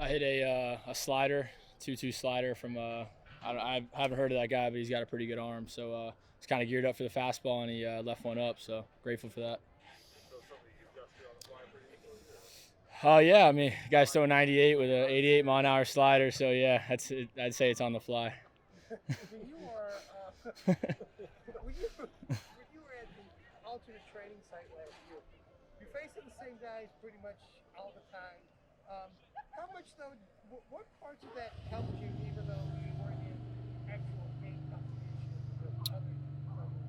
I hit a slider, 2-2 slider from I haven't heard of that guy, but he's got a pretty good arm. So he's kind of geared up for the fastball, and he left one up. So grateful for that. So something you adjusted on the fly pretty easily. Yeah, I mean, guy's throwing 98 with an 88-mile-an-hour slider. So yeah, I'd say it's on the fly. When you are when you were at the alternate training site last year, you're facing the same guys pretty much all the time. How much though? What parts of that helped you, even though you weren't in actual game competition with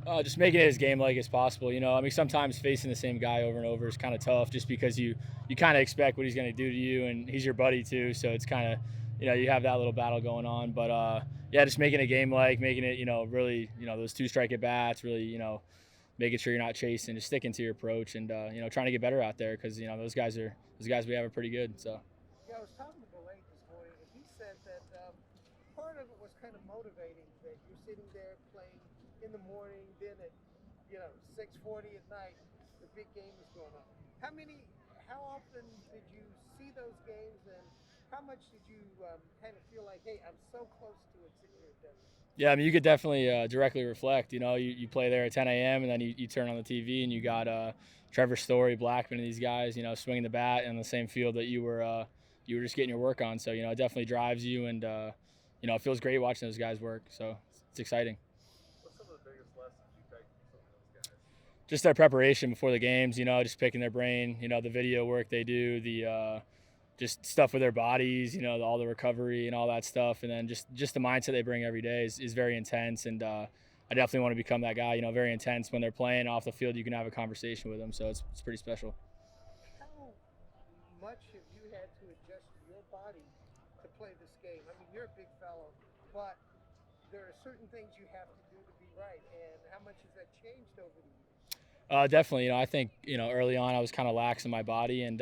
other? Just making it as game-like as possible. I mean, sometimes facing the same guy over and over is kind of tough, just because you kind of expect what he's going to do to you, and he's your buddy too. So it's kind of, you have that little battle going on. But yeah, just making it game-like, making it, really, those two strike at bats, really, making sure you're not chasing, just sticking to your approach, and trying to get better out there, because those guys we have are pretty good. So. Yeah, I was talking to Belay this morning, and he said that part of it was kind of motivating, that you're sitting there playing in the morning, then at 6:40 at night, the big game is going on. How often did you see those games, and how much did you kind of feel like, hey, I'm so close to it sitting here at Denver? Yeah, I mean, you could definitely directly reflect. You play there at 10 a.m. and then you turn on the TV and you got Trevor Story, Blackman, and these guys, swinging the bat in the same field that you were just getting your work on. So it definitely drives you, and it feels great watching those guys work. So it's exciting. What's some of the biggest lessons you take from some of those guys? Just their preparation before the games. Just picking their brain. The video work they do, the just stuff with their bodies, all the recovery and all that stuff. And then just the mindset they bring every day is very intense. And I definitely want to become that guy, very intense. When they're playing off the field, you can have a conversation with them. So it's pretty special. How much have you had to adjust your body to play this game? I mean, you're a big fellow, but there are certain things you have to do to be right. And how much has that changed over the years? Definitely. I think, early on I was kind of lax in my body, and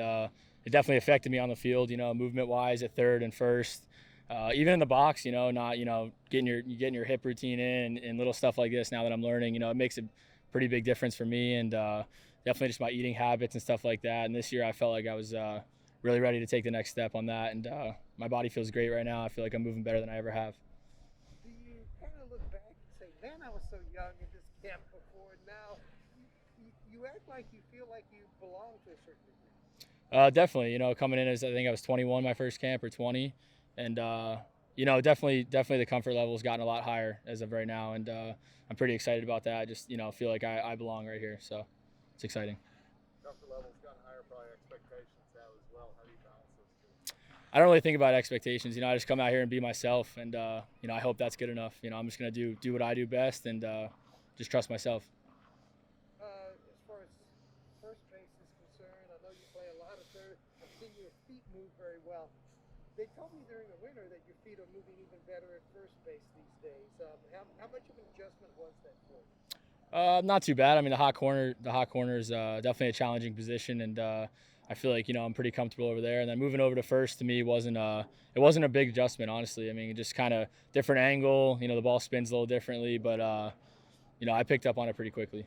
it definitely affected me on the field, movement wise at third and first, even in the box, not, getting your hip routine in, and little stuff like this. Now that I'm learning, it makes a pretty big difference for me, and definitely just my eating habits and stuff like that. And this year I felt like I was really ready to take the next step on that. And my body feels great right now. I feel like I'm moving better than I ever have. Do you kind of look back and say, man, I was so young in this camp before, and now you act like you feel like you belong to a certain degree? Definitely, coming in as I think I was 21 my first camp, or 20, and definitely the comfort level has gotten a lot higher as of right now, and I'm pretty excited about that. Just feel like I belong right here, so it's exciting. Comfort level's gotten higher, probably expectations now as well. How do you balance those two? I don't really think about expectations. I just come out here and be myself, and I hope that's good enough. I'm just gonna do what I do best, and just trust myself. As far as first base is concerned, I know you play a lot of third. I've seen your feet move very well. They told me during the winter that your feet are moving even better at first base these days. How much of an adjustment was that for you? Not too bad. I mean, the hot corner is definitely a challenging position, and I feel like I'm pretty comfortable over there. And then moving over to first to me wasn't a big adjustment, honestly. I mean, just kind of different angle. The ball spins a little differently, but I picked up on it pretty quickly.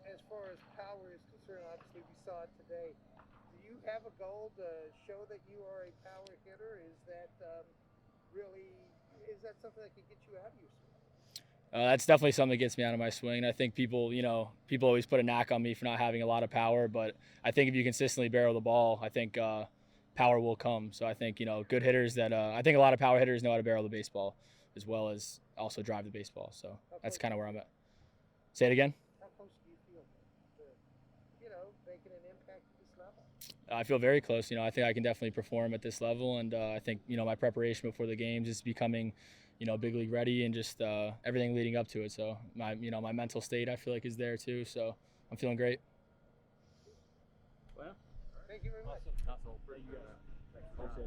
As far as power is concerned, obviously we saw it today. Do you have a goal to show that you are a power hitter? Is that something that could get you out of your swing? That's definitely something that gets me out of my swing. I think people always put a knack on me for not having a lot of power, but I think if you consistently barrel the ball, I think power will come. So I think good hitters I think a lot of power hitters know how to barrel the baseball as well as also drive the baseball. So that's kind of where I'm at. Say it again. How close do you feel to making an impact at this level? I feel very close. I think I can definitely perform at this level, and I think my preparation before the games is becoming big league ready, and just everything leading up to it. So my mental state, I feel like, is there too. So I'm feeling great. Well, thank you very much. Awesome. Thank you.